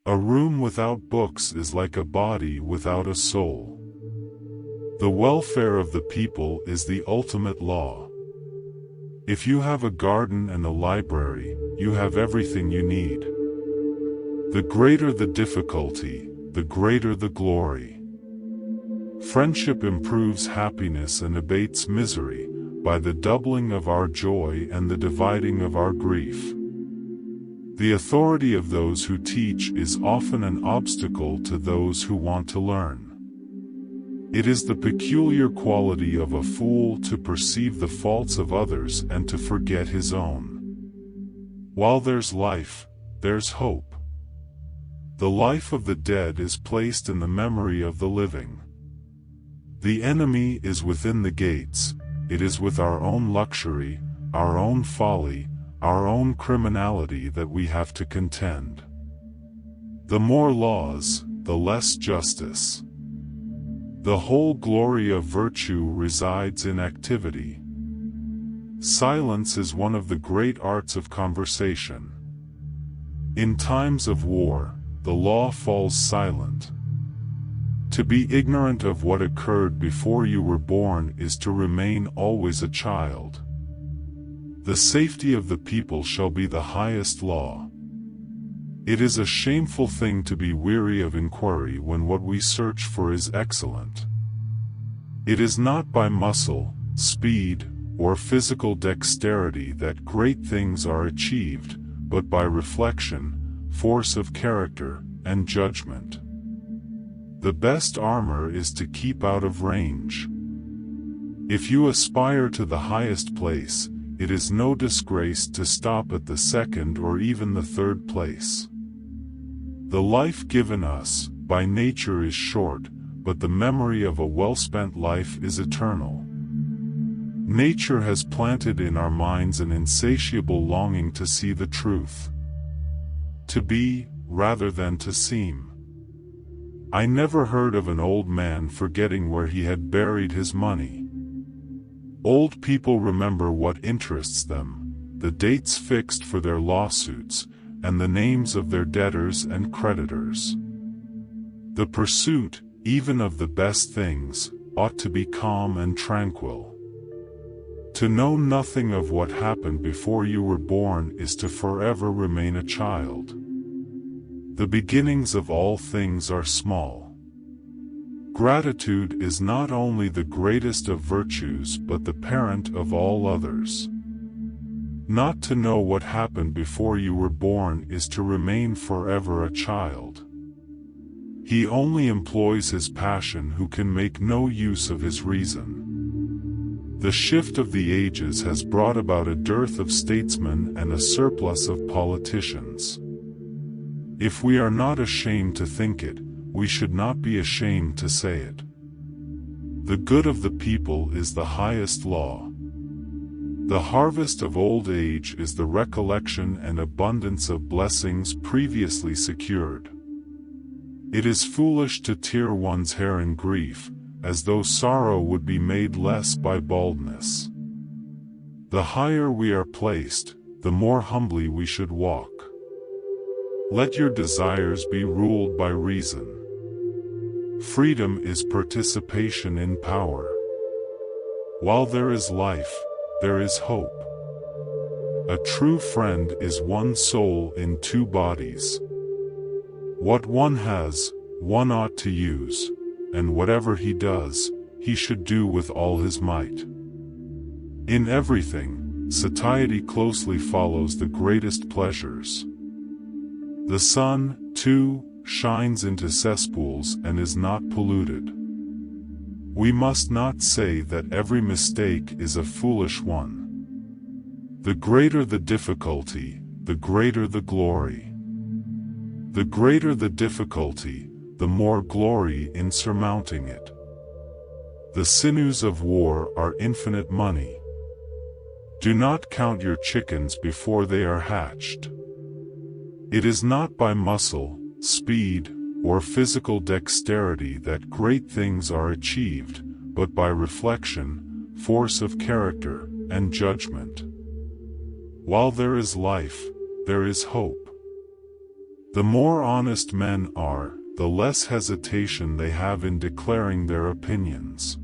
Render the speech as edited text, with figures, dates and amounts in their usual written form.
A room without books is like a body without a soul. The welfare of the people is the ultimate law. If you have a garden and a library, you have everything you need. The greater the difficulty, the greater the glory. Friendship improves happiness and abates misery, by the doubling of our joy and the dividing of our grief. The authority of those who teach is often an obstacle to those who want to learn. It is the peculiar quality of a fool to perceive the faults of others and to forget his own. While there's life, there's hope. The life of the dead is placed in the memory of the living. The enemy is within the gates. It is with our own luxury, our own folly, our own criminality that we have to contend. The more laws, the less justice. The whole glory of virtue resides in activity. Silence is one of the great arts of conversation. In times of war, the law falls silent. To be ignorant of what occurred before you were born is to remain always a child. The safety of the people shall be the highest law. It is a shameful thing to be weary of inquiry when what we search for is excellent. It is not by muscle, speed, or physical dexterity that great things are achieved, but by reflection, force of character, and judgment. The best armor is to keep out of range. If you aspire to the highest place, it is no disgrace to stop at the second or even the third place. The life given us, by nature, is short, but the memory of a well-spent life is eternal. Nature has planted in our minds an insatiable longing to see the truth. To be, rather than to seem. I never heard of an old man forgetting where he had buried his money. Old people remember what interests them, the dates fixed for their lawsuits, and the names of their debtors and creditors. The pursuit, even of the best things, ought to be calm and tranquil. To know nothing of what happened before you were born is to forever remain a child. The beginnings of all things are small. Gratitude is not only the greatest of virtues but the parent of all others. Not to know what happened before you were born is to remain forever a child. He only employs his passion who can make no use of his reason. The shift of the ages has brought about a dearth of statesmen and a surplus of politicians. If we are not ashamed to think it, we should not be ashamed to say it. The good of the people is the highest law. The harvest of old age is the recollection and abundance of blessings previously secured. It is foolish to tear one's hair in grief, as though sorrow would be made less by baldness. The higher we are placed, the more humbly we should walk. Let your desires be ruled by reason. Freedom is participation in power. While there is life, there is hope. A true friend is one soul in two bodies. What one has, one ought to use, and whatever he does, he should do with all his might. In everything, satiety closely follows the greatest pleasures. The sun, too, shines into cesspools and is not polluted. We must not say that every mistake is a foolish one. The greater the difficulty, the greater the glory. The greater the difficulty, the more glory in surmounting it. The sinews of war are infinite money. Do not count your chickens before they are hatched. It is not by muscle, speed, or physical dexterity that great things are achieved, but by reflection, force of character, and judgment. While there is life, there is hope. The more honest men are, the less hesitation they have in declaring their opinions.